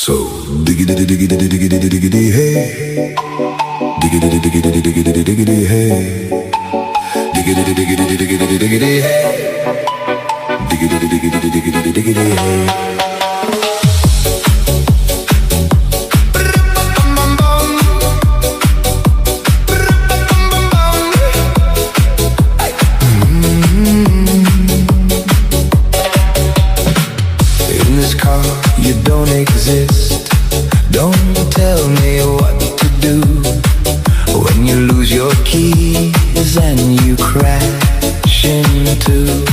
So diggity diggity diggity diggity hey, diggity diggity diggity diggity hey, diggity diggity diggity diggity hey, diggity diggity diggity diggity hey. You don't exist. Don't tell me what to do when you lose your keys and you crash into